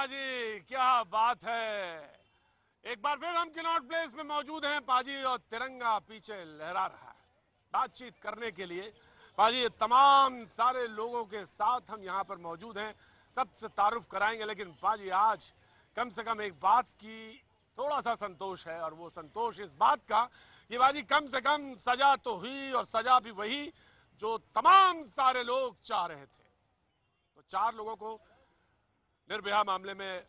पाजी, क्या बात है। एक बार फिर हम किनॉट प्लेस में मौजूद हैं पाजी, और तिरंगा पीछे लहरा रहा है। बातचीत करने के लिए पाजी तमाम सारे लोगों के साथ हम यहाँ पर मौजूद हैं, सबसे तारुफ कराएंगे। लेकिन पाजी आज कम से कम एक बात की थोड़ा सा संतोष है, और वो संतोष इस बात का कि बाजी कम से कम सजा तो हुई, और सजा भी वही जो तमाम सारे लोग चाह रहे थे। तो 4 लोगों को निर्भया मामले में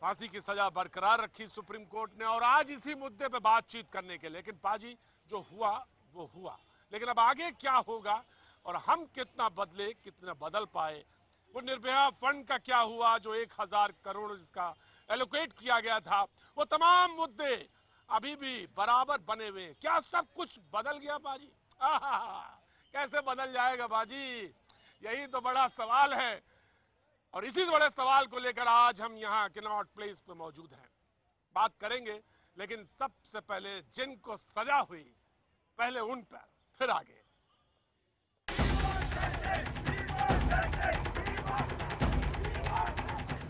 फांसी की सजा बरकरार रखी सुप्रीम कोर्ट ने, और आज इसी मुद्दे पे बातचीत करने के। लेकिन पाजी जो हुआ वो हुआ, लेकिन अब आगे क्या होगा और हम कितना बदले, कितना बदल पाए, वो निर्भया फंड का क्या हुआ जो 1000 करोड़ जिसका एलोकेट किया गया था, वो तमाम मुद्दे अभी भी बराबर बने हुए। क्या सब कुछ बदल गया बाजी? कैसे बदल जाएगा बाजी, यही तो बड़ा सवाल है। और इसी बड़े सवाल को लेकर आज हम यहाँ किनॉट प्लेस पे मौजूद हैं, बात करेंगे। लेकिन सबसे पहले जिनको सजा हुई, पहले उन पर, फिर आगे।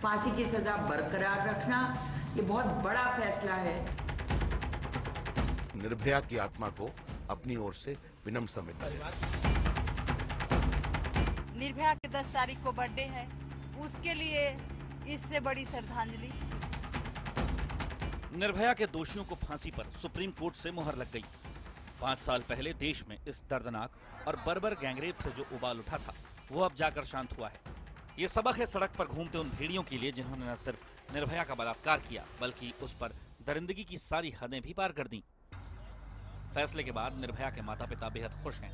फांसी की सजा बरकरार रखना ये बहुत बड़ा फैसला है। निर्भया की आत्मा को अपनी ओर से विनम्र संवेदना। निर्भया के 10 तारीख को बर्थडे है, उसके लिए इससे बड़ी श्रद्धांजलि। निर्भया के दोषियों को फांसी पर सुप्रीम कोर्ट से मुहर लग गई। 5 साल पहले देश में इस दर्दनाक और बर्बर गैंगरेप से जो उबाल उठा था, वो अब जाकर शांत हुआ है। ये सबक है सड़क पर घूमते उन भेड़ियों के लिए जिन्होंने न सिर्फ निर्भया का बलात्कार किया, बल्कि उस पर दरिंदगी की सारी हदें भी पार कर दी। फैसले के बाद निर्भया के माता पिता बेहद खुश हैं।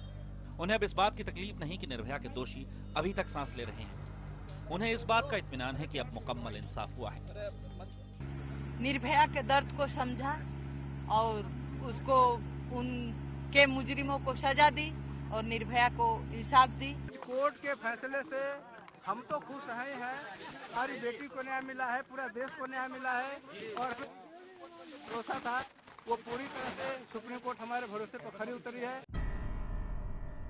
उन्हें अब इस बात की तकलीफ नहीं कि निर्भया के दोषी अभी तक सांस ले रहे हैं। उन्हें इस बात का इत्मीनान है कि अब मुकम्मल इंसाफ हुआ है। निर्भया के दर्द को समझा और उसको उनके मुजरिमों को सजा दी और निर्भया को इंसाफ दी। कोर्ट के फैसले से हम तो खुश हैं। हमारी बेटी को न्याय मिला है, पूरा देश को न्याय मिला है, और भरोसा था वो पूरी तरह से सुप्रीम कोर्ट हमारे भरोसे पर खरी उतरी है।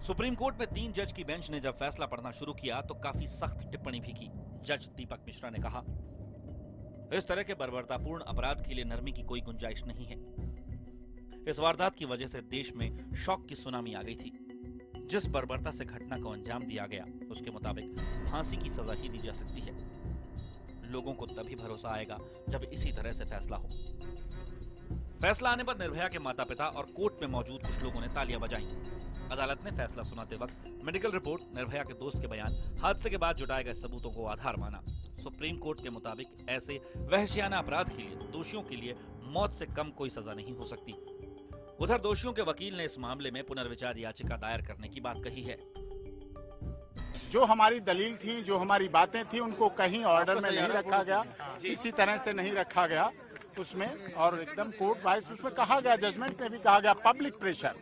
सुप्रीम कोर्ट में 3 जज की बेंच ने जब फैसला पढ़ना शुरू किया तो काफी सख्त टिप्पणी भी की। जज दीपक मिश्रा ने कहा, इस तरह के बर्बरतापूर्ण अपराध के लिए नरमी की कोई गुंजाइश नहीं है। इस वारदात की वजह से देश में शौक की सुनामी आ गई थी। जिस बर्बरता से घटना को अंजाम दिया गया, उसके मुताबिक फांसी की सजा ही दी जा सकती है। लोगों को तभी भरोसा आएगा जब इसी तरह से फैसला हो। फैसला आने पर निर्भया के माता पिता और कोर्ट में मौजूद कुछ लोगों ने तालियां बजाईं। अदालत ने फैसला सुनाते वक्त मेडिकल रिपोर्ट, निर्भया के दोस्त के बयान, हादसे के बाद जुटाए गए सबूतों को आधार माना। सुप्रीम कोर्ट के मुताबिक ऐसे वहशियाना अपराध के लिए दोषियों के लिए मौत से कम कोई सजा नहीं हो सकती। उधर दोषियों के वकील ने इस मामले में पुनर्विचार याचिका दायर करने की बात कही है। जो हमारी दलील थी, जो हमारी बातें थी, उनको कहीं ऑर्डर में नहीं रखा गया, इसी तरह से नहीं रखा गया उसमें, और एकदम कोर्ट वाइज उसमें कहा गया, जजमेंट में भी कहा गया, पब्लिक प्रेशर।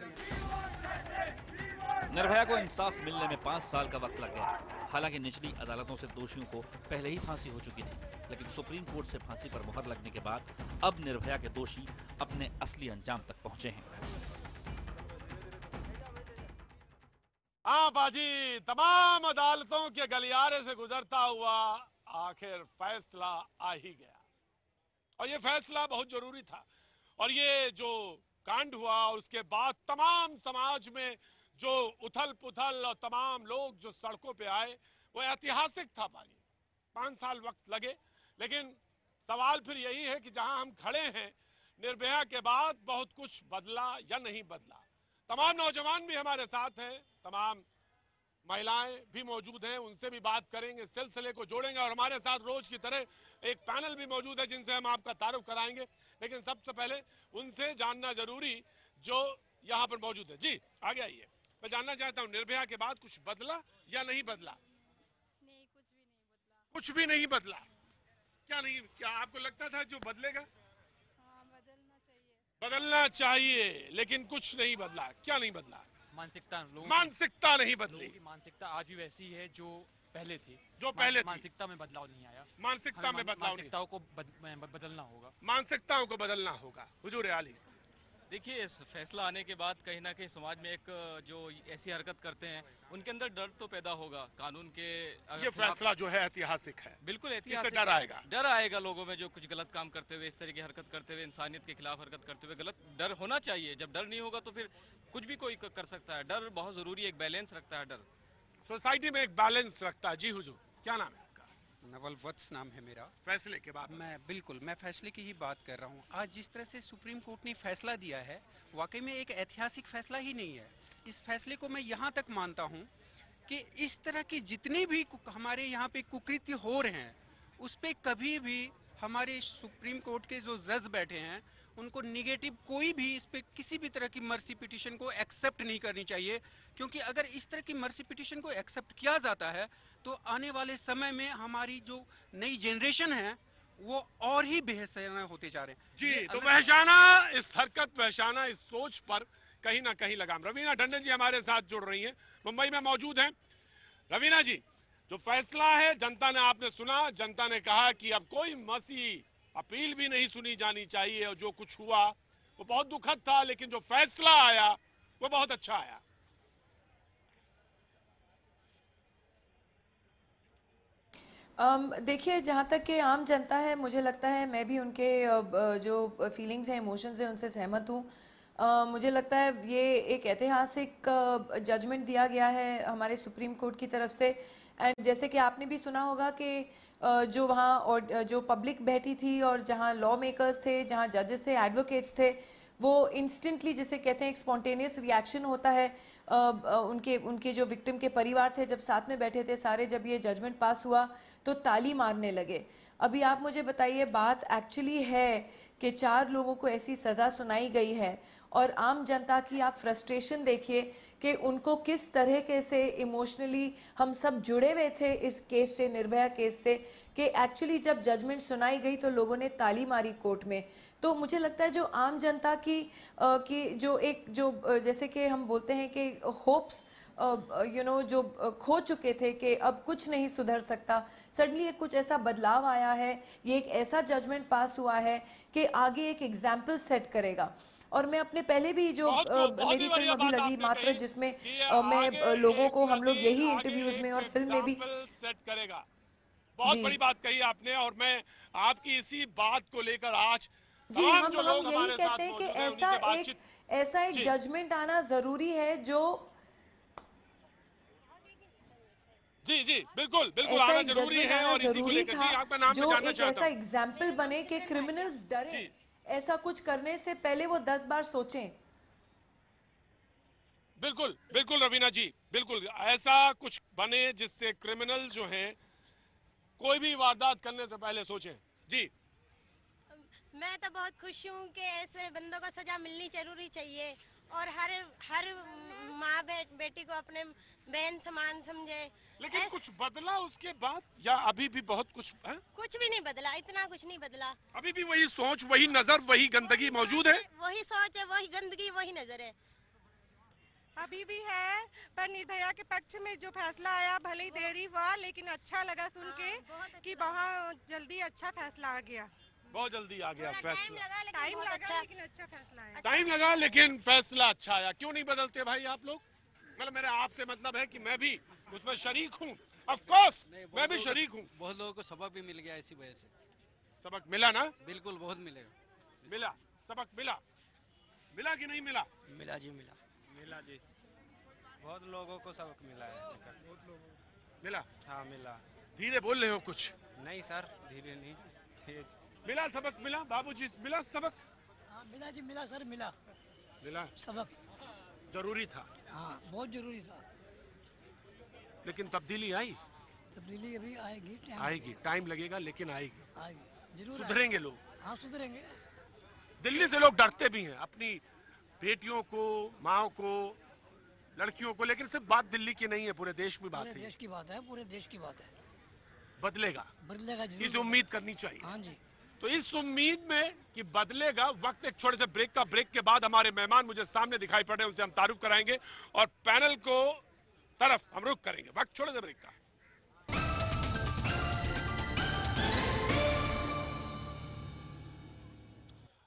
निर्भया को इंसाफ मिलने में 5 साल का वक्त लग गया। हालांकि निचली अदालतों से दोषियों को पहले ही फांसी हो चुकी थी, लेकिन सुप्रीम कोर्ट से फांसी पर मुहर लगने के बाद अब निर्भया के दोषी अपने असली अंजाम तक पहुंचे हैं। हाँ बाजी, तमाम अदालतों के गलियारे से गुजरता हुआ आखिर फैसला आ ही गया, और ये फैसला बहुत जरूरी था। और ये जो कांड हुआ और उसके बाद तमाम समाज में जो उथल पुथल और तमाम लोग जो सड़कों पे आए, वो ऐतिहासिक था बाजी। 5 साल वक्त लगे, लेकिन सवाल फिर यही है कि जहां हम खड़े हैं, निर्भया के बाद बहुत कुछ बदला या नहीं बदला। तमाम नौजवान भी हमारे साथ हैं, तमाम महिलाएं भी मौजूद हैं, उनसे भी बात करेंगे, सिलसिले को जोड़ेंगे। और हमारे साथ रोज की तरह एक पैनल भी मौजूद है जिनसे हम आपका तारुफ कराएंगे। लेकिन सबसे पहले उनसे जानना जरूरी जो यहाँ पर मौजूद है। जी आगे आइए। मैं जानना चाहता हूँ, निर्भया के बाद कुछ बदला या नहीं बदला? नहीं, कुछ भी नहीं बदला। कुछ भी नहीं बदला? क्या नहीं, क्या आपको लगता था जो बदलेगा? हाँ, बदलना चाहिए। बदलना चाहिए, लेकिन कुछ नहीं बदला। क्या नहीं बदला? मानसिकता नहीं बदली। मानसिकता आज भी वैसी है जो पहले थी। मानसिकता में बदलाव नहीं आया। मानसिकता में बदलाव, मानसिकताओं को बदलना होगा। मानसिकताओं को बदलना होगा। हुजूर आली। देखिए, इस फैसला आने के बाद कहीं ना कहीं समाज में एक जो ऐसी हरकत करते हैं उनके अंदर डर तो पैदा होगा कानून के। ये फैसला जो है ऐतिहासिक है, बिल्कुल इससे ऐतिहासिक डर आएगा। डर आएगा लोगों में, जो कुछ गलत काम करते हुए, इस तरह की हरकत करते हुए, इंसानियत के खिलाफ हरकत करते हुए, गलत डर होना चाहिए। जब डर नहीं होगा तो फिर कुछ भी कोई कर सकता है। डर बहुत जरूरी है, एक बैलेंस रखता है डर। सोसाइटी में एक बैलेंस रखता है। जी हुजूर, क्या नाम है आपका? नवल वत्स नाम है मेरा। फैसले के बाद मैं फैसले की ही बात कर रहा हूँ। आज जिस तरह से सुप्रीम कोर्ट ने फैसला दिया है, वाकई में एक ऐतिहासिक फैसला ही नहीं है। इस फैसले को मैं यहाँ तक मानता हूँ कि इस तरह की जितने भी हमारे यहाँ पे कुकृत्य हो रहे हैं, उस पर कभी भी हमारे सुप्रीम कोर्ट के जो जज बैठे हैं उनको निगेटिव कोई भी इस पे किसी भी तरह की मर्सी पिटीशन को एक्सेप्ट नहीं करनी चाहिए। क्योंकि अगर इस तरह की मर्सी पिटीशन को एक्सेप्ट किया जाता है तो आने वाले समय में हमारी जो नई जनरेशन है वो और ही बेहसाना होते जा रहे हैं। जी, तो वहशाना इस हरकत, वहशाना इस सोच पर कहीं ना कहीं लगाम। रवीना टंडन जी हमारे साथ जुड़ रही हैं, मुंबई में मौजूद हैं। रवीना जी, जो फैसला है जनता ने, आपने सुना, जनता ने कहा कि अब कोई मसी अपील भी नहीं सुनी जानी चाहिए, और जो कुछ हुआ वो बहुत दुखद था, लेकिन जो फैसला आया वो बहुत अच्छा आया। देखिए, जहाँ तक कि आम जनता है, मुझे लगता है मैं भी उनके जो फीलिंग्स हैं, इमोशंस हैं, उनसे सहमत हूँ। मुझे लगता है ये एक ऐतिहासिक जजमेंट दिया गया है हमारे सुप्रीम कोर्ट की तरफ से। एंड जैसे कि आपने भी सुना होगा कि जो वहाँ और जो पब्लिक बैठी थी और जहाँ लॉ मेकर्स थे, जहाँ जजेस थे, एडवोकेट्स थे, वो इंस्टेंटली, जिसे कहते हैं एक स्पॉन्टेनियस रिएक्शन होता है, उनके जो विक्टिम के परिवार थे, जब साथ में बैठे थे सारे, जब ये जजमेंट पास हुआ तो ताली मारने लगे। अभी आप मुझे बताइए, बात एक्चुअली है कि 4 लोगों को ऐसी सज़ा सुनाई गई है, और आम जनता की आप फ्रस्ट्रेशन देखिए कि उनको किस तरह के से इमोशनली हम सब जुड़े हुए थे इस केस से, निर्भया केस से, कि एक्चुअली जब जजमेंट सुनाई गई तो लोगों ने ताली मारी कोर्ट में। तो मुझे लगता है जो आम जनता की जो जैसे कि हम बोलते हैं कि होप्स जो खो चुके थे कि अब कुछ नहीं सुधर सकता, सडनली कुछ ऐसा बदलाव आया है, ये एक ऐसा जजमेंट पास हुआ है कि आगे एक एग्जाम्पल सेट करेगा। और मैं अपने पहले भी जो मेरी फिल्म अभी लगी मात्र, जिसमें मैं लोगों को, हम लोग यही इंटरव्यूज में और फिल्म में भी सेट करेगा। बहुत बड़ी बात कही आपने, और मैं आपकी इसी बात को लेकर आज जी हम यही कहते हैं कि ऐसा एक जजमेंट आना जरूरी है, जो जी बिल्कुल आना जरूरी है। और इसी को लेकर जी आपका नाम मैं जानना चाहता हूं। ऐसा एग्जाम्पल बने कि क्रिमिनल्स डरे, ऐसा कुछ करने से पहले वो 10 बार सोचें। बिल्कुल रवीना जी, बिल्कुल ऐसा कुछ बने जिससे क्रिमिनल जो हैं कोई भी वारदात करने से पहले सोचें। जी, मैं तो बहुत खुश हूँ कि ऐसे बंदों को सजा मिलनी जरूरी चाहिए, और हर माँ बेटी को अपने बहन समान समझे। लेकिन कुछ बदला उसके बाद, या अभी भी बहुत कुछ है? कुछ भी नहीं बदला, इतना कुछ नहीं बदला। अभी भी वही सोच, वही नजर, वही गंदगी मौजूद है। वही सोच है, वही गंदगी, वही नजर है, अभी भी है। पर निर्भया के पक्ष में जो फैसला आया, भले ही देरी हुआ, लेकिन अच्छा लगा सुन के कि बहुत जल्दी अच्छा फैसला आ गया। बहुत जल्दी आ गया फैसला। टाइम लगा लेकिन अच्छा फैसला आया। टाइम लगा लेकिन फैसला अच्छा आया। क्यों नहीं बदलते भाई आप लोग? मतलब मेरा आपसे मतलब है कि मैं भी उसमें शरीक हूँ। ऑफ कोर्स मैं भी शरीक हूँ। बहुत लोगों को सबक भी मिल गया इसी वजह से। सबक मिला ना? बिल्कुल, बहुत मिलेगा। मिला सबक, मिला कि नहीं मिला? मिला जी, मिला जी, बहुत लोगों को सबक मिला है। बहुत लोगों मिला? हाँ मिला। धीरे बोल रहे हो कुछ? नहीं सर, धीरे नहीं, तेज। मिला सबक, मिला बाबूजी, मिला सबक? हाँ मिला जी, मिला सर, मिला सबक। जरूरी था? हाँ बहुत जरूरी था। लेकिन तब्दीली आई? तब्दीली अभी आएगी, टाइम लगेगा लेकिन आएगी जरूर। सुधरेंगे लोग। हाँ सुधरेंगे। दिल्ली से लोग डरते भी हैं अपनी बेटियों को, माओ को, लड़कियों को, लेकिन सिर्फ बात दिल्ली की नहीं है, पूरे देश में बात है। देश की बात है, पूरे देश की बात है। बदलेगा जरूर, इस उम्मीद करनी चाहिए। हाँ जी। तो इस उम्मीद में कि बदलेगा, वक्त एक छोटे से ब्रेक के बाद हमारे मेहमान मुझे सामने दिखाई पड़ रहे हैं, उनसे हम तारुफ कराएंगे और पैनल को तरफ हम रुख करेंगे। वक्त छोटे से ब्रेक का।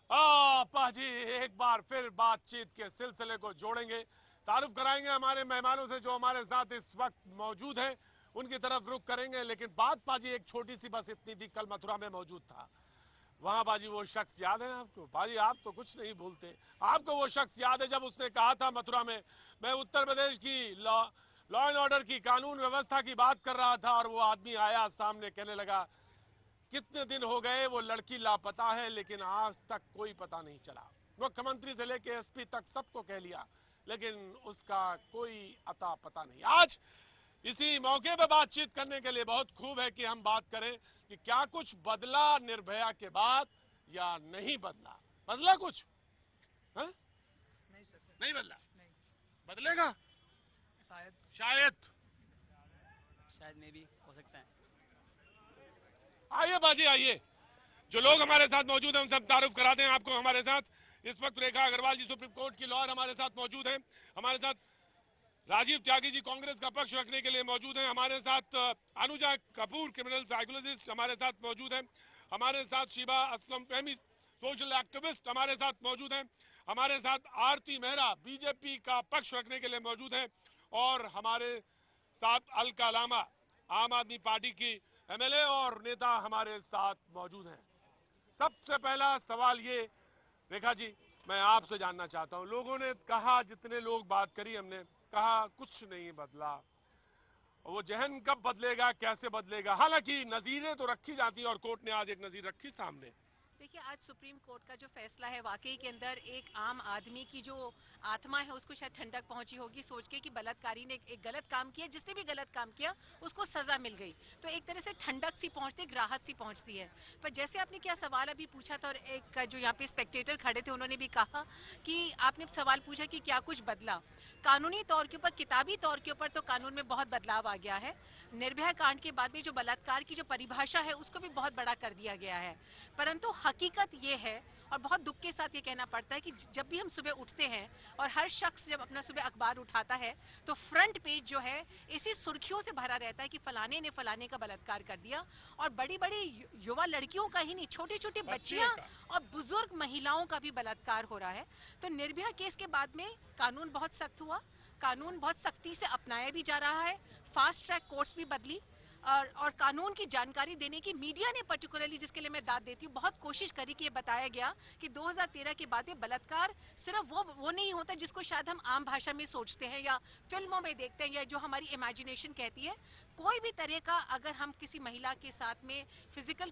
पाजी एक बार फिर बातचीत के सिलसिले को जोड़ेंगे, तारुफ कराएंगे हमारे मेहमानों से जो हमारे साथ इस वक्त मौजूद हैं, उनकी तरफ रुख करेंगे। लेकिन बात पाजी एक छोटी सी बस इतनी थी, कल मथुरा में मौजूद था वहां पाजी, वो शख्स याद है आपको? पाजी आप तो कुछ नहीं भूलते, आपको वो शख्स याद है जब उसने कहा था मथुरा में, मैं उत्तर प्रदेश की लॉ एंड ऑर्डर की, कानून व्यवस्था की बात कर रहा था और वो आदमी आया सामने, कहने लगा कितने दिन हो गए वो लड़की लापता है लेकिन आज तक कोई पता नहीं चला। मुख्यमंत्री से लेके एसपी तक सबको कह लिया लेकिन उसका कोई अता पता नहीं। आज इसी मौके पर बातचीत करने के लिए बहुत खूब है कि हम बात करें कि क्या कुछ बदला निर्भया के बाद या नहीं बदला। बदला कुछ? हा? नहीं सर, नहीं बदला। नहीं बदलेगा शायद में भी हो सकता है। आइए बाजी आइए, जो लोग हमारे साथ मौजूद हैं उनसे हम तारुफ कराते हैं आपको। हमारे साथ इस वक्त रेखा अग्रवाल जी सुप्रीम कोर्ट की लॉयर हमारे साथ मौजूद हैं। हमारे साथ राजीव त्यागी जी कांग्रेस का पक्ष रखने के लिए मौजूद हैं। हमारे साथ अनुजा कपूर क्रिमिनल साइकोलॉजिस्ट हमारे साथ मौजूद हैं। हमारे साथ शिबा असलम फहमी सोशल एक्टिविस्ट हमारे साथ मौजूद हैं। हमारे साथ आरती मेहरा बीजेपी का पक्ष रखने के लिए मौजूद हैं। और हमारे साथ अलका लामा आम आदमी पार्टी की एमएलए और नेता हमारे साथ मौजूद हैं। सबसे पहला सवाल ये रेखा जी, मैं आपसे जानना चाहता हूं, लोगों ने कहा, जितने लोग बात करी हमने कहा कुछ नहीं बदला, वो जहन कब बदलेगा, कैसे बदलेगा? हालांकि नजीरें तो रखी जाती हैं और कोर्ट ने आज एक नजीर रखी सामने। देखिए, आज सुप्रीम कोर्ट का जो फैसला है वाकई के अंदर एक आम आदमी की जो आत्मा है उसको शायद ठंडक पहुंची होगी सोच के कि बलात्कारी ने एक गलत काम किया, जिसने भी गलत काम किया उसको सजा मिल गई, तो एक तरह से ठंडक सी पहुंचती, एक राहत सी पहुंचती है। पर जैसे आपने क्या सवाल अभी पूछा था और एक जो यहाँ पे स्पेक्टेटर खड़े थे उन्होंने भी कहा कि आपने सवाल पूछा कि क्या कुछ बदला। कानूनी तौर के ऊपर, किताबी तौर के ऊपर तो कानून में बहुत बदलाव आ गया है। निर्भया कांड के बाद में जो बलात्कार की जो परिभाषा है उसको भी बहुत बड़ा कर दिया गया है। परंतु हकीकत ये है और बहुत दुख के साथ ये कहना पड़ता है कि जब भी हम सुबह उठते हैं और हर शख्स जब अपना सुबह अखबार उठाता है तो फ्रंट पेज जो है इसी सुर्खियों से भरा रहता है कि फलाने ने फलाने का बलात्कार कर दिया। और बड़ी बड़ी युवा लड़कियों का ही नहीं, छोटी छोटी बच्चियां और बुजुर्ग महिलाओं का भी बलात्कार हो रहा है। तो निर्भया केस के बाद में कानून बहुत सख्त हुआ, कानून बहुत सख्ती से अपनाया भी जा रहा है, फास्ट ट्रैक कोर्ट्स भी बदली और कानून की जानकारी देने की मीडिया ने पर्टिकुलरली, जिसके लिए मैं दाद देती हूँ, बहुत कोशिश करी कि ये बताया गया कि 2013 के बाद ये बलात्कार सिर्फ वो नहीं होता जिसको शायद हम आम भाषा में सोचते हैं या फिल्मों में देखते हैं या जो हमारी इमेजिनेशन कहती है। कोई भी तरह का अगर हम किसी महिला के साथ में फिजिकल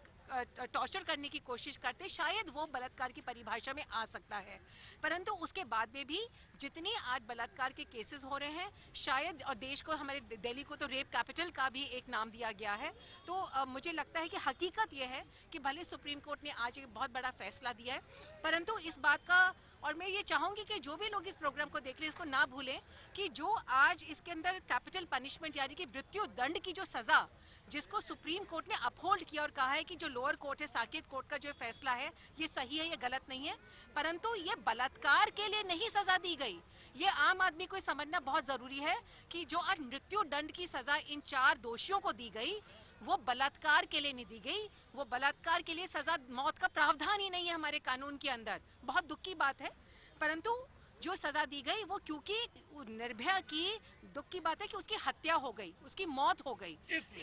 टॉर्चर करने की कोशिश करते शायद वो बलात्कार की परिभाषा में आ सकता है। परंतु उसके बाद में भी जितनी आज बलात्कार के केसेस हो रहे हैं, शायद और देश को, हमारे दिल्ली को तो रेप कैपिटल का भी एक नाम दिया गया है। तो मुझे लगता है कि हकीकत ये है कि भले सुप्रीम कोर्ट ने आज एक बहुत बड़ा फैसला दिया है, परंतु इस बात का, और मैं ये चाहूँगी कि जो भी लोग इस प्रोग्राम को देख लें इसको ना भूलें कि जो आज इसके अंदर कैपिटल पनिशमेंट यानी कि मृत्यु दंड की जो सज़ा जिसको सुप्रीम कोर्ट ने अपहोल्ड किया और कहा है कि जो लोअर कोर्ट है, साकेत कोर्ट का जो फैसला है ये सही है, ये गलत नहीं है, परंतु ये बलात्कार के लिए नहीं सजा दी गई। ये आम आदमी को समझना बहुत जरूरी है कि जो आज मृत्यु दंड की सजा इन 4 दोषियों को दी गई वो बलात्कार के लिए नहीं दी गई। वो बलात्कार के लिए सजा, मौत का प्रावधान ही नहीं है हमारे कानून के अंदर। बहुत दुख की बात है, परंतु जो सजा दी गई वो क्योंकि निर्भया की, दुख की बात है कि उसकी हत्या हो गई, उसकी मौत हो गई,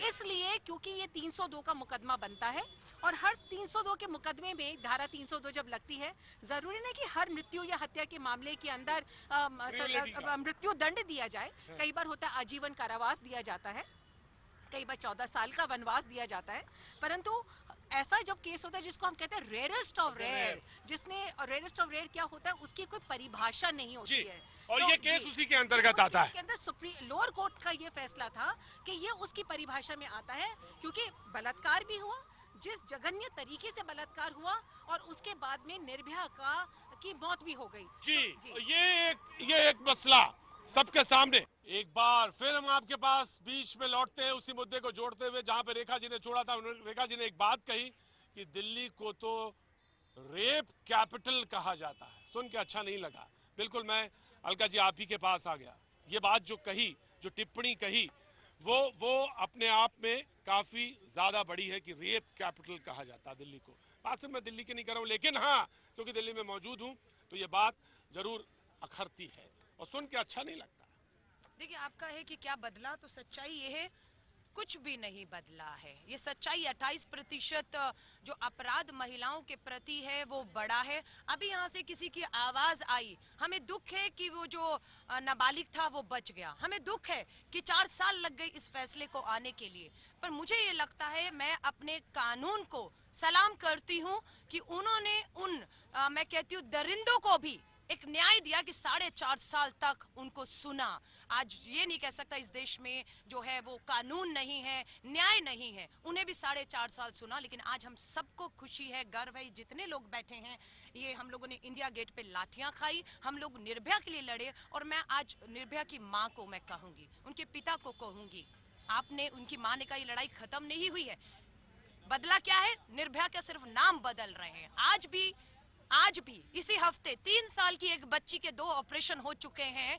इसलिए क्योंकि ये 302 का मुकदमा बनता है और हर 302 के मुकदमे में धारा 302 जब लगती है, जरूरी नहीं कि हर मृत्यु या हत्या के मामले के अंदर मृत्यु दंड दिया जाए। कई बार होता है आजीवन कारावास दिया जाता है, कई बार 14 साल का वनवास दिया जाता है, परंतु ऐसा जब केस होता है जिसको हम कहते हैं रेयरेस्ट ऑफ रेयर, जिसने रेयरेस्ट ऑफ रेयर क्या होता है उसकी कोई परिभाषा नहीं होती है और तो ये केस उसी के अंतर्गत आता है। के अंदर सुप्रीम लोअर कोर्ट का ये फैसला था कि ये उसकी परिभाषा में आता है क्योंकि बलात्कार भी हुआ, जिस जघन्य तरीके से बलात्कार हुआ और उसके बाद में निर्भया की मौत भी हो गई। जी। ये एक मसला सबके सामने। एक बार फिर हम आपके पास बीच में लौटते हैं उसी मुद्दे को जोड़ते हुए जहां पे रेखा जी ने छोड़ा था। रेखा जी ने एक बात कही कि दिल्ली को तो रेप कैपिटल कहा जाता है। सुन के अच्छा नहीं लगा। बिल्कुल, मैं अलका जी आप ही के पास आ गया। ये बात जो कही, जो टिप्पणी कही, वो अपने आप में काफी ज्यादा बड़ी है कि रेप कैपिटल कहा जाता है दिल्ली को। बात सिर्फ मैं दिल्ली की नहीं कर रहा हूँ, लेकिन हाँ क्योंकि दिल्ली में मौजूद हूँ तो ये बात जरूर अखरती है और सुन के अच्छा नहीं लगता। देखिए, आपका है कि क्या बदला, तो सच्चाई ये है कुछ भी नहीं बदला है। ये सच्चाई 28% जो अपराध महिलाओं के प्रति है वो बड़ा है। अभी यहाँ से किसी की आवाज आई, हमें दुख है कि वो जो नाबालिग था वो बच गया, हमें दुख है कि 4 साल लग गए इस फैसले को आने के लिए, पर मुझे ये लगता है, मैं अपने कानून को सलाम करती हूँ कि उन्होंने मैं कहती हूँ दरिंदों को भी एक न्याय दिया कि 4.5 साल तक उनको सुना। आज ये नहीं कह सकता इस देश में जो है वो कानून नहीं है, न्याय नहीं है, उन्हें भी 4.5 साल सुना। लेकिन आज हम सबको खुशी है, गर्व है, जितने लोग बैठे हैं, ये हम लोगों ने इंडिया गेट पे लाठियां खाई, हम लोग निर्भया के लिए लड़े, और मैं आज निर्भया की माँ को मैं कहूंगी, उनके पिता को कहूंगी, आपने, उनकी माँ ने कहा ये लड़ाई खत्म नहीं हुई है। बदला क्या है? निर्भया का सिर्फ नाम बदल रहे हैं। आज भी इसी हफ्ते 3 साल की एक बच्ची के 2 ऑपरेशन हो चुके हैं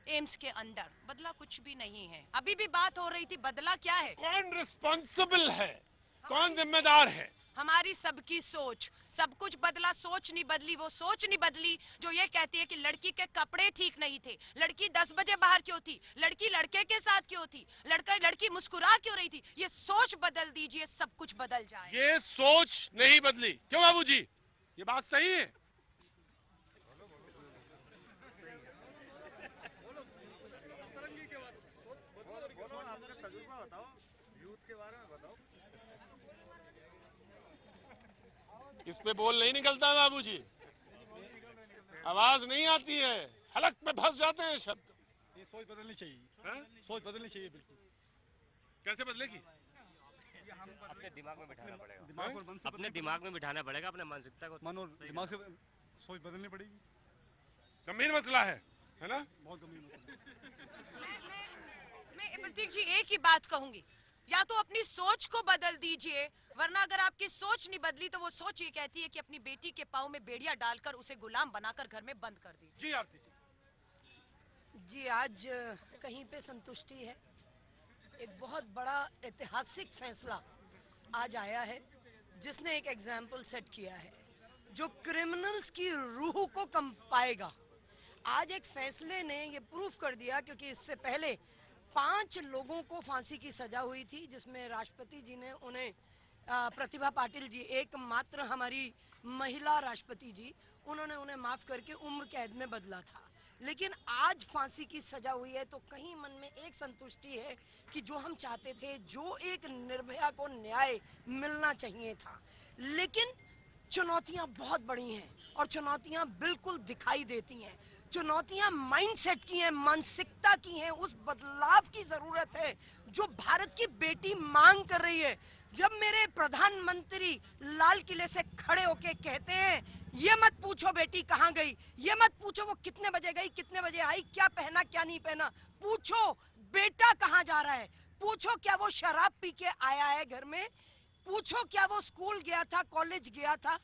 एम्स के अंदर। बदला कुछ भी नहीं है। अभी भी बात हो रही थी, बदला क्या है? कौन रिस्पॉन्सिबल है, कौन जिम्मेदार है? हमारी सबकी सोच। सब कुछ बदला, सोच नहीं बदली। वो सोच नहीं बदली जो ये कहती है कि लड़की के कपड़े ठीक नहीं थे, लड़की 10 बजे बाहर क्यों थी, लड़की लड़के के साथ क्यों थी, लड़की मुस्कुरा क्यों रही थी। ये सोच बदल दीजिए, सब कुछ बदल जाए। ये सोच नहीं बदली। क्यों बाबूजी, ये बात सही है? इस पे बोल नहीं निकलता बाबूजी, आवाज नहीं आती है, हलक में फंस जाते हैं शब्द। ये सोच बदलनी चाहिए, सोच बदलनी चाहिए बिल्कुल। कैसे बदलेगी? अपने दिमाग में बिठाना पड़ेगा, अपने दिमाग में बिठाना पड़ेगा, अपने मानसिकता को, मन और दिमाग से सोच बदलनी पड़ेगी। गंभीर मसला है ना? बहुत गंभीर मसला। मैं प्रतीक जी एक ही बात कहूंगी, या तो अपनी सोच को बदल दीजिए, वरना अगर आपकी सोच नहीं बदली तो वो सोच ये कहती है कि अपनी बेटी के पाँव में बेड़िया डालकर उसे गुलाम बनाकर घर में बंद कर दीजिए। जी आरती जी, आज कहीं पे संतुष्टि है। एक बहुत बड़ा ऐतिहासिक फैसला आज आया है जिसने एक एग्जाम्पल सेट किया है जो क्रिमिनल्स की रूह को कंपाएगा। आज एक फैसले ने ये प्रूफ कर दिया, क्योंकि इससे पहले 5 लोगों को फांसी की सजा हुई थी, जिसमें राष्ट्रपति जी ने उन्हें, प्रतिभा पाटिल जी एकमात्र हमारी महिला राष्ट्रपति जी, उन्होंने उन्हें माफ करके उम्र कैद में बदला था। लेकिन आज फांसी की सजा हुई है तो कहीं मन में एक संतुष्टि है कि जो हम चाहते थे, जो एक निर्भया को न्याय मिलना चाहिए था। लेकिन चुनौतियां बहुत बड़ी हैं और चुनौतियां बिल्कुल दिखाई देती हैं। चुनौतियां माइंडसेट की हैं, मानसिकता की हैं। उस बदलाव की जरूरत है जो भारत की बेटी मांग कर रही है। जब मेरे प्रधानमंत्री लाल किले से खड़े होके कहते हैं, ये मत पूछो बेटी कहाँ गई, ये मत पूछो वो कितने बजे गई, कितने बजे आई, क्या पहना क्या नहीं पहना, पूछो बेटा कहाँ जा रहा है, पूछो क्या वो शराब पी के आया है घर में, पूछो क्या वो स्कूल गया था, कॉलेज गया था।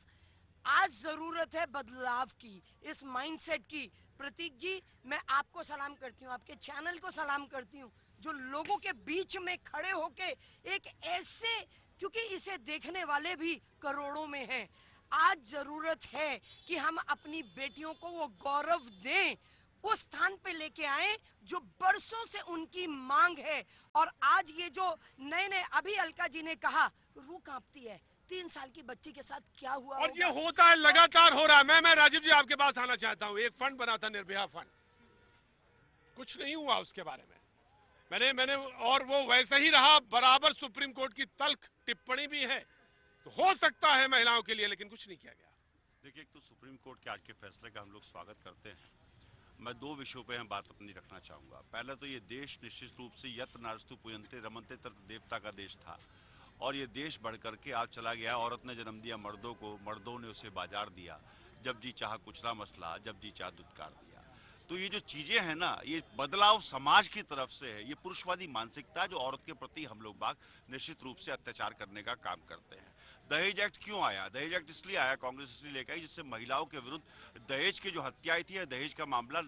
आज जरूरत है बदलाव की, इस माइंडसेट की। प्रतीक जी, मैं आपको सलाम करती हूँ, आपके चैनल को सलाम करती हूँ, जो लोगों के बीच में खड़े होके एक ऐसे, क्योंकि इसे देखने वाले भी करोड़ों में हैं। आज जरूरत है कि हम अपनी बेटियों को वो गौरव दें, उस स्थान पे लेके आए जो बरसों से उनकी मांग है। और आज ये जो नए अभी अलका जी ने कहा, रूह कांपती है, 3 साल की बच्ची के साथ क्या हुआ और ये होता है, लगातार हो रहा है। मैं राजीव जी आपके पास आना चाहता हूँ। एक फंड बना था, निर्भया फंड, कुछ नहीं हुआ उसके बारे में। मैंने और वो वैसे ही रहा, बराबर सुप्रीम कोर्ट की तल्ख टिप्पणी भी है, तो हो सकता है महिलाओं के लिए, लेकिन कुछ नहीं किया गया। देखिए, एक तो सुप्रीम कोर्ट के आज के फैसले का हम लोग स्वागत करते हैं। मैं 2 विषयों पे बात अपनी रखना चाहूँगा। पहले तो ये देश निश्चित रूप से यत नारस्तु पुयंते रमनते तर्त देवता का देश था, और ये देश बढ़ करके आज चला गया। औरत ने जन्म दिया मर्दों को, मर्दों ने उसे बाजार दिया, जब जी चाह कुचला मसला, जब जी चाह दुत्कार दिया। तो ये जो चीज़ें हैं ना, ये बदलाव समाज की तरफ से है। ये पुरुषवादी मानसिकता जो औरत के प्रति हम लोग बाग निश्चित रूप से अत्याचार करने का काम करते हैं। दहेज एक्ट क्यों आया? दहेज एक्ट इसलिए आया, कांग्रेस इसलिए लेकर आई, जिससे महिलाओं के विरुद्ध दहेज की जो हत्याएं थी, दहेज का मामला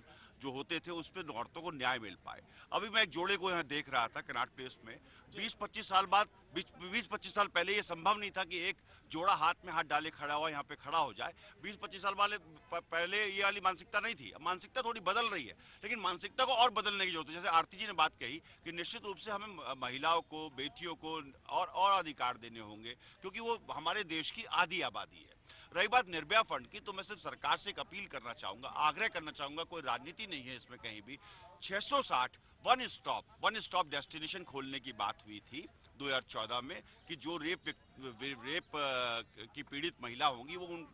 जो होते थे उस पर औरतों को न्याय मिल पाए। अभी मैं एक जोड़े को यहाँ देख रहा था कनॉट प्लेस में, 20-25 साल बाद 20-25 साल पहले ये संभव नहीं था कि एक जोड़ा हाथ में हाथ डाले खड़ा हुआ यहाँ पे खड़ा हो जाए। 20-25 साल वाले पहले ये वाली मानसिकता नहीं थी। मानसिकता थोड़ी बदल रही है, लेकिन मानसिकता को और बदलने की जरूरत है। जैसे आरती जी ने बात कही कि निश्चित रूप से हमें महिलाओं को, बेटियों को और अधिकार देने होंगे, क्योंकि वो हमारे देश की आधी आबादी है। रही बात निर्भया फंड की, तो मैं सिर्फ सरकार से एक अपील करना चाहूंगा, आग्रह करना चाहूंगा, कोई राजनीति नहीं है इसमें कहीं भी। 660 वन स्टॉप डेस्टिनेशन खोलने की बात हुई थी 2014 में कि जो रेप की पीड़ित महिला होंगी वो उन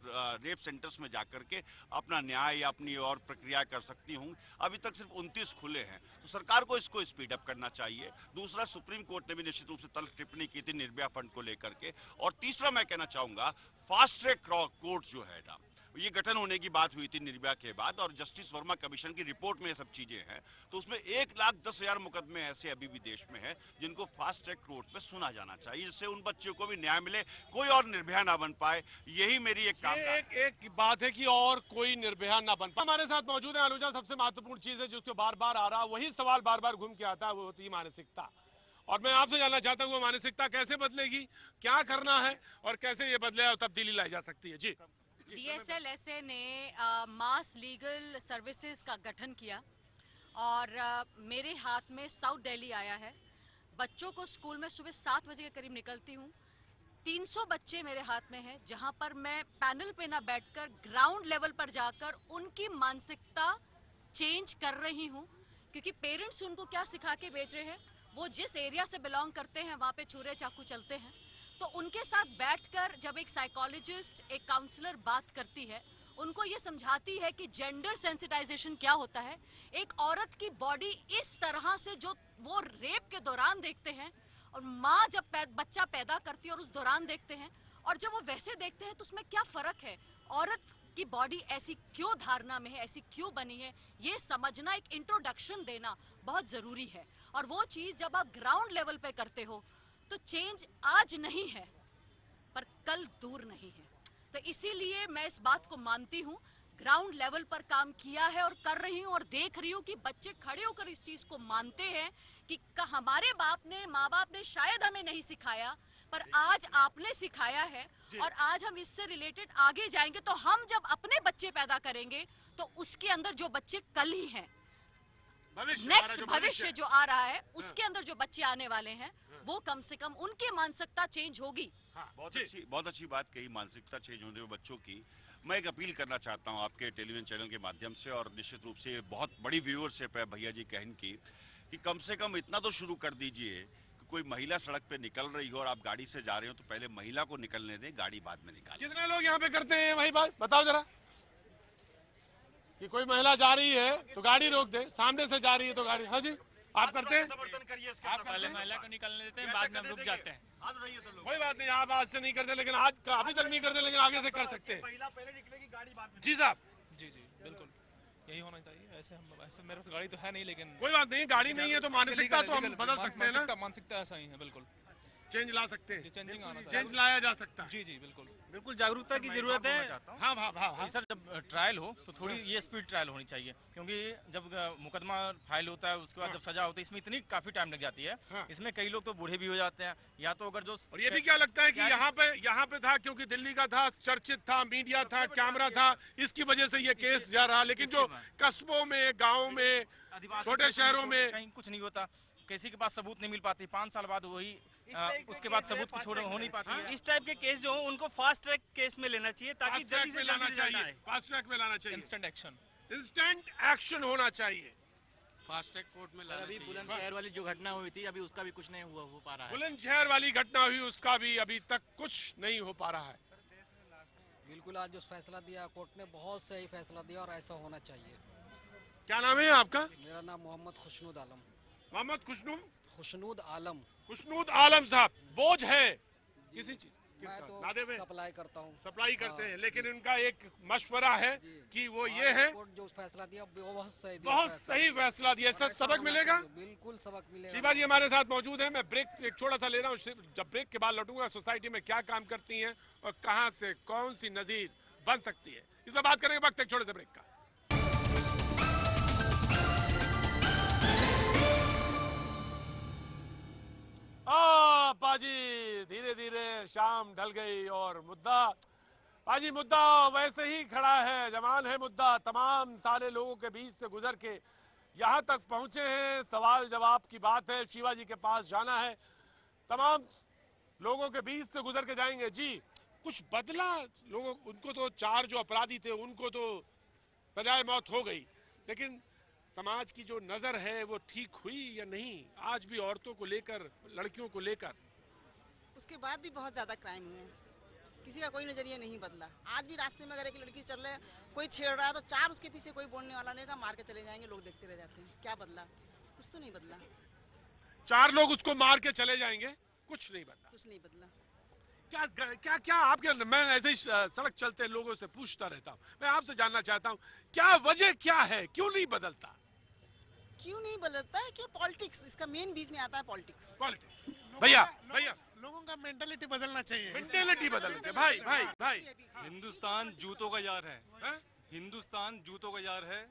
रेप सेंटर्स में जाकर के अपना न्याय या अपनी और प्रक्रिया कर सकती होंगी। अभी तक सिर्फ 29 खुले हैं, तो सरकार को इसको स्पीड अप करना चाहिए। दूसरा, सुप्रीम कोर्ट ने भी निश्चित रूप से तल्ख टिप्पणी की थी निर्भया फंड को लेकर के। और तीसरा मैं कहना चाहूंगा, फास्ट ट्रैक कोर्ट जो है ना, ये गठन होने की बात हुई थी निर्भया के बाद, और जस्टिस वर्मा कमीशन की रिपोर्ट में ये सब चीजें हैं, तो उसमें 1,10,000 मुकदमे ऐसे अभी भी देश में हैं जिनको फास्ट ट्रैक कोर्ट पे सुना जाना चाहिए, जिससे उन बच्चों को भी न्याय मिले, कोई और निर्भया ना बन पाए। यही मेरी एक कामना है। एक बात है कि और कोई निर्भया ना बन पाए। हमारे साथ मौजूद है अनुजा। सबसे महत्वपूर्ण चीज है जिसको बार बार आ रहा, वही सवाल बार बार घूम के आता है, वो होती है मानसिकता। और मैं आपसे जानना चाहता हूँ वो मानसिकता कैसे बदलेगी, क्या करना है और कैसे ये बदले और तब्दीली लाई जा सकती है। जी, DSLSA ने मास लीगल सर्विसेज का गठन किया और मेरे हाथ में साउथ दिल्ली आया है। बच्चों को स्कूल में सुबह 7 बजे के करीब निकलती हूँ। 300 बच्चे मेरे हाथ में हैं, जहाँ पर मैं पैनल पे ना बैठकर ग्राउंड लेवल पर जाकर उनकी मानसिकता चेंज कर रही हूँ, क्योंकि पेरेंट्स उनको क्या सिखा के भेज रहे हैं, वो जिस एरिया से बिलोंग करते हैं वहाँ पे छुरे चाकू चलते हैं। तो उनके साथ बैठकर जब एक साइकोलॉजिस्ट, एक काउंसलर बात करती है, उनको ये समझाती है कि जेंडर सेंसिटाइजेशन क्या होता है, एक औरत की बॉडी इस तरह से जो वो रेप के दौरान देखते हैं, और माँ जब बच्चा पैदा करती है और उस दौरान देखते हैं, और जब वो वैसे देखते हैं तो उसमें क्या फ़र्क है, औरत की बॉडी ऐसी क्यों धारणा में है, ऐसी क्यों बनी है, ये समझना, एक इंट्रोडक्शन देना बहुत ज़रूरी है। और वो चीज़ जब आप ग्राउंड लेवल पे करते हो तो चेंज आज नहीं है पर कल दूर नहीं है। तो इसीलिए मैं इस बात को मानती हूँ, ग्राउंड लेवल पर काम किया है और कर रही हूँ, और देख रही हूँ कि बच्चे खड़े होकर इस चीज़ को मानते हैं कि हमारे माँ बाप ने शायद हमें नहीं सिखाया, पर आज आपने सिखाया है, और आज हम इससे रिलेटेड आगे जाएंगे। तो हम जब अपने बच्चे पैदा करेंगे तो उसके अंदर जो बच्चे कल ही हैं, नेक्स्ट भविष्य जो आ रहा है, उसके अंदर जो बच्चे आने वाले हैं, वो कम से कम उनकी मानसिकता चेंज होगी। बहुत अच्छी बात कही, मानसिकता चेंज होने में बच्चों की। मैं एक अपील करना चाहता हूं आपके टेलीविजन चैनल के माध्यम से, और निश्चित रूप से बहुत बड़ी व्यूअरशिप है भैया जी कहन की, कि कम से कम इतना तो शुरू कर दीजिए कि कोई महिला सड़क पे निकल रही हो और आप गाड़ी से जा रहे हो तो पहले महिला को निकलने दें, गाड़ी बाद में निकालें। कितने लोग यहाँ पे करते हैं वही बात बताओ जरा, कि कोई महिला जा रही है तो गाड़ी रोक दे, सामने से जा रही है तो गाड़ी। हाँ जी, आप करते हैं? आप पहले महिला को निकलने देते हैं, बाद में हम रुक जाते हैं। कोई बात नहीं, आप आज से नहीं करते, लेकिन आज अभी तक नहीं करते, लेकिन आगे से कर सकते हैं। महिला पहले निकलेगी, गाड़ी बाद में। जी साहब। जी बिल्कुल यही होना चाहिए। ऐसे मेरे पास गाड़ी तो है नहीं, लेकिन कोई बात नहीं, गाड़ी नहीं है तो मानसिकता तो हम बदल सकते हैं ना। मानसिकता ऐसा ही है, बिल्कुल चेंज ला सकते हैं, चेंजिंग आना चाहिए, चेंज लाया जा सकता है। जी बिल्कुल जागरूकता की जरूरत है। हाँ सर, जब ट्रायल हो तो थोड़ी ये स्पीड ट्रायल होनी चाहिए, क्योंकि जब मुकदमा फाइल होता है उसके बाद जब सजा होती है, इसमें इतनी काफी टाइम लग जाती है। इसमें कई लोग तो बूढ़े भी हो जाते हैं, या तो अगर जो, और ये भी क्या लगता है कि यहाँ पे था क्योंकि दिल्ली का था, चर्चित था, मीडिया था, कैमरा था, इसकी वजह से ये केस जा रहा, लेकिन जो कस्बों में, गाँव में, छोटे शहरों में कहीं कुछ नहीं होता, किसी के पास सबूत नहीं मिल पाती, 5 साल बाद वही उसके बाद सबूत कुछ हो नहीं पाती है। इस टाइप के केस जो हो उनको फास्ट ट्रैक केस में लेना चाहिए, ताकि जल्दी से लाना चाहिए, फास्ट ट्रैक में लाना चाहिए, इंस्टेंट एक्शन होना चाहिए, फास्ट ट्रैक कोर्ट में लाना चाहिए। बुलंदशहर वाली जो घटना हुई थी, अभी उसका भी कुछ नहीं हो पा रहा है। बुलंदशहर वाली घटना हुई, उसका भी अभी तक कुछ नहीं हो पा रहा है। बिल्कुल, आज जो फैसला दिया कोर्ट ने, बहुत सही फैसला दिया और ऐसा होना चाहिए। क्या नाम है आपका? मेरा नाम मोहम्मद खुशनूद आलम। मोहम्मद खुशनूद आलम। खुशनूद आलम साहब, बोझ है किसी चीज मैं तो सप्लाई करता हूँ, सप्लाई करते हैं, लेकिन उनका एक मशवरा है कि वो ये है, जो फैसला दिया वो बहुत सही फैसला दिया। इससे सबक मिलेगा, बिल्कुल सबक मिलेगा। शिवा जी हमारे साथ मौजूद हैं। मैं ब्रेक एक छोटा सा ले रहा हूँ, जब ब्रेक के बाद लौटूंगा सोसाइटी में क्या काम करती हैं और कहाँ से कौन सी नजीर बन सकती है, इस पर बात करेंगे वक्त एक छोटे से ब्रेक का। शाम ढल गई और मुद्दा पाजी मुद्दा वैसे ही खड़ा है, जवान है मुद्दा। तमाम सारे लोगों के बीच से गुजर के यहाँ तक पहुंचे हैं। सवाल जवाब की बात है, शिवाजी के पास जाना है, तमाम लोगों के बीच से गुजर के जाएंगे। जी कुछ बदला लोगों, उनको तो 4 जो अपराधी थे उनको तो सजाए मौत हो गई, लेकिन समाज की जो नजर है वो ठीक हुई या नहीं? आज भी औरतों को लेकर, लड़कियों को लेकर उसके बाद भी बहुत ज्यादा क्राइम हुए हैं, किसी का कोई नजरिया नहीं बदला। आज भी रास्ते में अगर एक लड़की चल रहे कोई छेड़ रहा है तो 4 उसके पीछे कोई बोलने वाला नहीं, मार के चले जाएंगे, लोग देखते रह जाते हैं। क्या बदला? कुछ तो नहीं बदला। 4 लोग उसको मार के चले जाएंगे, कुछ नहीं बदला। कुछ नहीं बदला। क्या क्या क्या आपके, मैं ऐसे ही सड़क चलते लोगों से पूछता रहता हूँ, मैं आपसे जानना चाहता हूँ क्या वजह क्या है, क्यों नहीं बदलता? क्यों नहीं बदलता है कि पॉलिटिक्स, इसका मेन बीच में आता है पॉलिटिक्स। भैया लोगों का मेंटालिटी बदलना चाहिए। मेंटालिटी बदलना चाहिए। भाई भाई भाई हिंदुस्तान जूतों का यार है, हिंदुस्तान जूतों का यार है,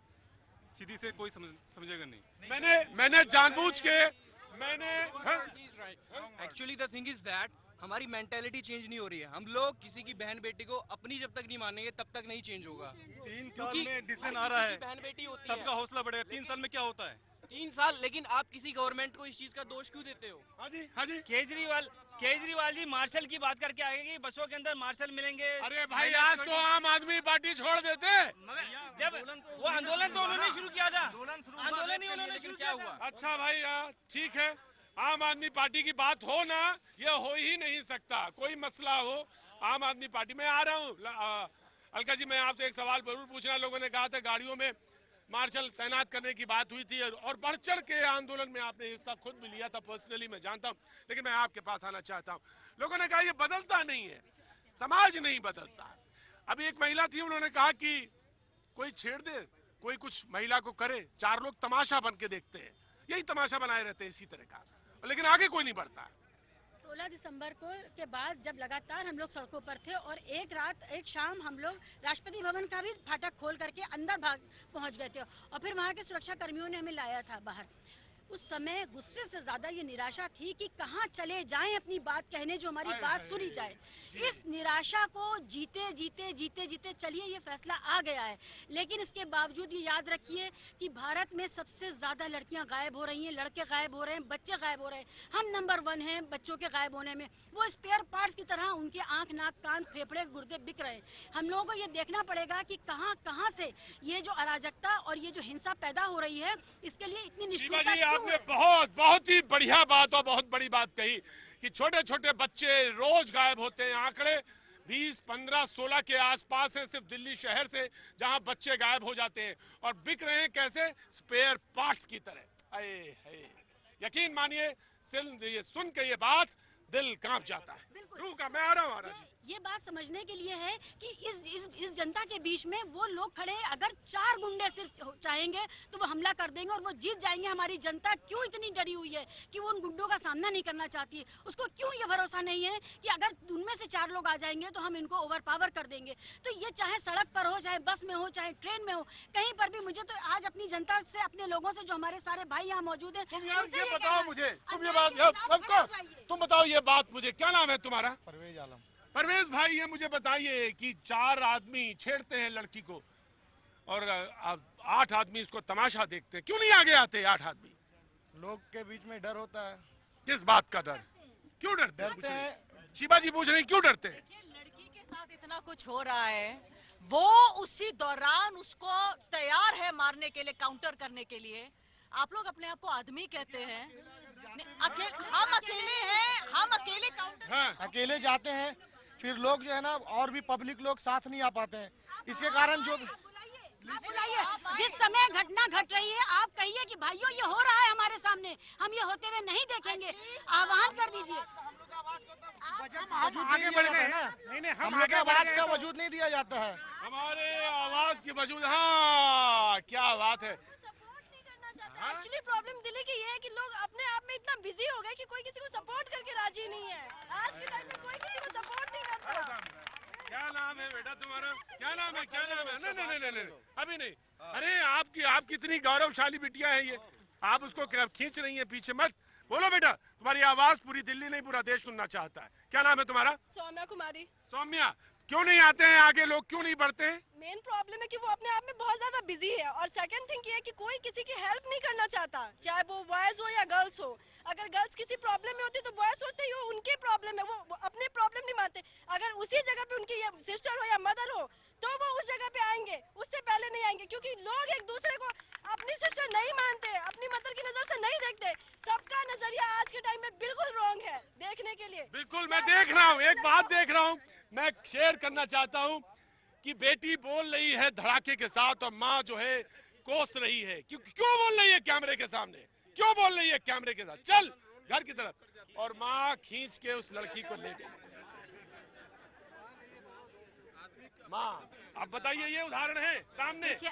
सीधी से कोई समझेगा नहीं। मैंने जानबूझ के actually the thing is that हमारी मेंटालिटी चेंज नहीं हो रही है। हम लोग किसी की बहन बेटी को अपनी जब तक नहीं मानेंगे तब तक नहीं चेंज होगा। 3 साल में डिसीजन आ रहा है, बहन बेटी होती सबका हौसला बढ़ेगा। 3 साल में क्या होता है? 3 साल, लेकिन आप किसी गवर्नमेंट को इस चीज का दोष क्यों देते हो? हाँ जी केजरीवाल जी मार्शल की बात करके आगे कि बसों के अंदर मार्शल मिलेंगे। अरे भाई आज तो आम आदमी पार्टी छोड़ देते, जब वो आंदोलन तो उन्होंने शुरू किया था, आंदोलन ही उन्होंने शुरू किया हुआ। अच्छा भाई ठीक है, आम आदमी पार्टी की बात हो ना, ये हो ही नहीं सकता। कोई मसला हो आम आदमी पार्टी में आ रहा हूँ। अलका जी मैं आपसे एक सवाल जरूर पूछना, लोगों ने कहा था गाड़ियों में मार्शल तैनात करने की बात हुई थी और बढ़ चढ़ के आंदोलन में आपने हिस्सा खुद भी लिया था, पर्सनली मैं जानता हूँ, लेकिन मैं आपके पास आना चाहता हूँ। लोगों ने कहा ये बदलता नहीं है, समाज नहीं बदलता। अभी एक महिला थी, उन्होंने कहा कि कोई छेड़ दे, कोई कुछ महिला को करे, 4 लोग तमाशा बन के देखते हैं, यही तमाशा बनाए रहते हैं इसी तरह का, लेकिन आगे कोई नहीं बढ़ता। 16 दिसंबर को के बाद जब लगातार हम लोग सड़कों पर थे और एक शाम हम लोग राष्ट्रपति भवन का भी फाटक खोल करके अंदर पहुंच गए थे और फिर वहां के सुरक्षा कर्मियों ने हमें लाया था बाहर। उस समय गुस्से से ज्यादा ये निराशा थी कि कहाँ चले जाएं अपनी बात कहने, जो हमारी बात सुनी जाए। इस निराशा को जीते जीते चलिए ये फैसला आ गया है, लेकिन इसके बावजूद ये याद रखिए कि भारत में सबसे ज्यादा लड़कियां गायब हो रही हैं, लड़के गायब हो रहे हैं, बच्चे गायब हो रहे हैं। हम नंबर 1 हैं बच्चों के गायब होने में। वो स्पेयर पार्ट्स की तरह उनके आंख, नाक, कान, फेफड़े, गुर्दे बिक रहे हैं। हम लोगों को ये देखना पड़ेगा कि कहाँ से ये जो अराजकता और ये जो हिंसा पैदा हो रही है, इसके लिए इतनी निष्ठुरता। आपने बहुत ही बढ़िया बात और बहुत बड़ी बात कही कि छोटे छोटे बच्चे रोज गायब होते हैं। आंकड़े 20, 15, 16 के आसपास है सिर्फ दिल्ली शहर से, जहां बच्चे गायब हो जाते हैं और बिक रहे हैं कैसे? स्पेयर पार्ट्स की तरह। यकीन मानिए ये सुन के ये बात दिल कांप जाता है। रूह का मैं आ रहा हूँ। ये बात समझने के लिए है कि इस जनता के बीच में वो लोग खड़े हैं। अगर 4 गुंडे सिर्फ चाहेंगे तो वो हमला कर देंगे और वो जीत जाएंगे। हमारी जनता क्यों इतनी डरी हुई है कि वो उन गुंडों का सामना नहीं करना चाहती है? उसको क्यों ये भरोसा नहीं है कि अगर उनमें से 4 लोग आ जाएंगे तो हम इनको ओवर पावर कर देंगे? तो ये चाहे सड़क पर हो, चाहे बस में हो, चाहे ट्रेन में हो, कहीं पर भी मुझे तो आज अपनी जनता से, अपने लोगों से, जो हमारे सारे भाई यहाँ मौजूद है, ये बताओ मुझे, तुम बताओ ये बात मुझे, क्या नाम है तुम्हारा? परवेज आलम। परवेज भाई ये मुझे बताइए कि 4 आदमी छेड़ते हैं लड़की को और 8 आदमी इसको तमाशा देखते हैं, क्यों नहीं आगे आते 8 आदमी? लोग के बीच में डर होता है। किस बात का डर? क्यों डरते हैं? शिवा जी पूछ रही क्यों डरते हैं? लड़की के साथ इतना कुछ हो रहा है, वो उसी दौरान उसको तैयार है मारने के लिए, काउंटर करने के लिए। आप लोग अपने आप को आदमी कहते हैं, हम अकेले हैं, हम अकेले काउंटर अकेले जाते हैं, फिर लोग जो है ना और भी पब्लिक लोग साथ नहीं आ पाते हैं। इसके कारण जो बुलाइए, जिस समय घटना घट रही है आप कहिए कि भाइयों ये हो रहा है हमारे सामने, हम ये होते हुए नहीं देखेंगे, आह्वान कर दीजिए। वजूद नहीं दिया जाता है ना, हम लोग के आवाज का वजूद नहीं दिया जाता है। हमारे आवाज की वजूद, हाँ क्या बात है। एक्चुअली प्रॉब्लम दिल्ली की ये है कि लोग अपने आप में इतना बिजी हो गए कि कोई किसी को सपोर्ट करके राजी नहीं है। आज के टाइम में कोई किसी को सपोर्ट नहीं करता। क्या नाम है बेटा तुम्हारा? क्या नाम है? नहीं अभी नहीं। अरे आपकी कितनी गौरवशाली बिटिया है ये, आप उसको खींच रही हैं पीछे। मत बोलो बेटा, तुम्हारी आवाज पूरी दिल्ली नहीं पूरा देश सुनना चाहता है। क्या नाम है तुम्हारा? सौम्या कुमारी। सौम्या, क्यों नहीं आते हैं आगे लोग, क्यों नहीं बढ़ते हैं? मेन प्रॉब्लम है कि वो अपने आप में बहुत ज्यादा बिजी है, और सेकंड थिंग ये है कि कोई किसी की हेल्प नहीं करना चाहता, चाहे वो बॉयज हो या गर्ल्स हो। अगर गर्ल्स किसी प्रॉब्लम में होती तो बॉयज सोचते ही उनकी प्रॉब्लम है, वो अपने प्रॉब्लम नहीं मानते। अगर उसी जगह पे उनकी सिस्टर हो या मदर हो तो वो उस जगह पे आएंगे, उससे पहले नहीं आएंगे, क्योंकि लोग एक दूसरे को अपनी सिस्टर नहीं मानते, अपनी मदर की नजर से नहीं देखते। सबका नजरिया आज के टाइम में बिल्कुल रॉन्ग है देखने के लिए। बिल्कुल, मैं देख रहा हूँ, एक बात देख रहा हूँ, मैं शेयर करना चाहता हूँ कि बेटी बोल रही है धड़ाके के साथ और माँ जो है कोस रही है। क्यों बोल रही है कैमरे के सामने, क्यों बोल रही है कैमरे के साथ? चल घर की तरफ, और माँ खींच के उस लड़की को ले गई। माँ, अब बताइए, ये उदाहरण है सामने। देखिए,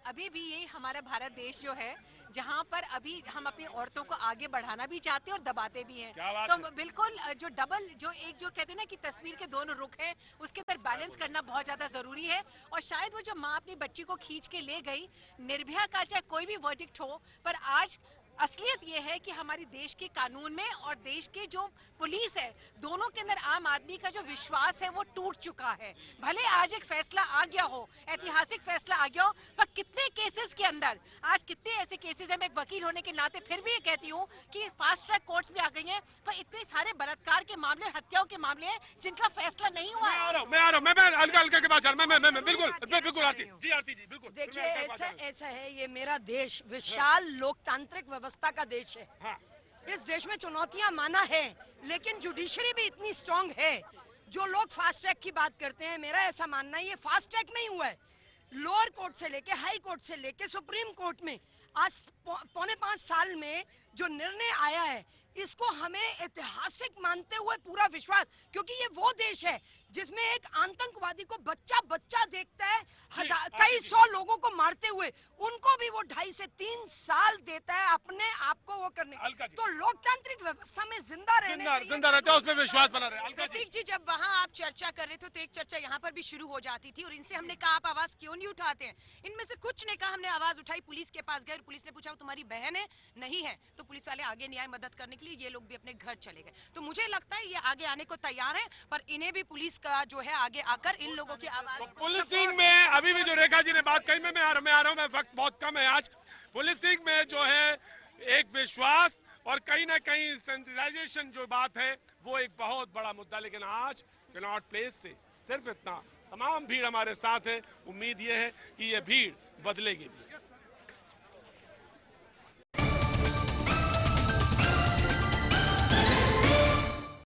अभी भी यही हमारा भारत देश जो है, जहाँ पर अभी हम अपनी औरतों को आगे बढ़ाना भी चाहते हैं और दबाते भी हैं। तो बिल्कुल जो डबल जो कहते हैं ना कि तस्वीर के दोनों रुख हैं, उसके अंदर बैलेंस करना बहुत ज्यादा जरूरी है। और शायद वो जो माँ अपनी बच्ची को खींच के ले गई, निर्भया का चाहे कोई भी वर्डिक्ट हो, पर आज असलियत ये है कि हमारी देश के कानून में और देश के जो पुलिस है, दोनों के अंदर आम आदमी का जो विश्वास है वो टूट चुका है। भले आज एक फैसला आ गया हो, ऐतिहासिक फैसला आ गया हो, पर कितने केसेस के अंदर आज कितने ऐसे केसेस हैं, मैं एक वकील होने के नाते फिर भी ये कहती हूँ कि फास्ट ट्रैक कोर्ट्स भी आ गई हैं, पर इतने सारे बलात्कार के मामले, हत्याओं के मामले हैं जिनका फैसला नहीं हुआ। मैं आ रहा हूँ, अलका के पास जा रहा हूँ, मैं बिल्कुल आरती जी, बिल्कुल। देखिए, ऐसा है, ये मेरा देश विशाल लोकतांत्रिक व्यवस्था का देश है। हाँ। इस देश में चुनौतियां माना है, लेकिन जुडिशरी भी इतनी स्ट्रांग है। जो लोग फास्ट ट्रैक की बात करते हैं, मेरा ऐसा मानना है ये फास्ट ट्रैक में ही हुआ है। लोअर कोर्ट से लेके हाई कोर्ट से लेके सुप्रीम कोर्ट में आज 4.5 साल में जो निर्णय आया है, इसको हमें ऐतिहासिक मानते हुए पूरा विश्वास, क्योंकि ये वो देश है जिसमें एक आतंकवादी को बच्चा देखता है कई सौ लोगों को मारते हुए, उनको भी वो 2.5 से 3 साल देता है अपने आप को वो करने। तो लोकतांत्रिक व्यवस्था में जिंदा रहता है, उसमें विश्वास बना रहे। प्रतीक जी, जब वहाँ आप चर्चा कर रहे थे तो एक चर्चा यहाँ पर भी शुरू हो जाती थी, और इनसे हमने कहा आप आवाज क्यों नहीं उठाते हैं? इनमें से कुछ ने कहा हमने आवाज उठाई, पुलिस के पास गए, पुलिस ने पूछा वो तुम्हारी बहन है? नहीं है। तो पुलिस वाले आगे नहीं आए मदद करने के लिए, ये लोग भी अपने घर चले गए। तो मुझे लगता है ये आगे आने को तैयार है, पर इन्हें भी पुलिस का जो है आगे आकर इन लोगों की आवाज। पुलिसिंग में अभी भी जो रेखा जी ने बात कही, मैं आ रहा हूँ, वक्त बहुत कम है आज। पुलिसिंग में जो है एक विश्वास और कहीं ना कहीं सेंट्रलाइजेशन जो बात है, वो एक बहुत बड़ा मुद्दा। लेकिन आज कनॉट प्लेस से सिर्फ इतना, तमाम भीड़ हमारे साथ है। उम्मीद ये है कि ये भीड़ बदलेगी भी।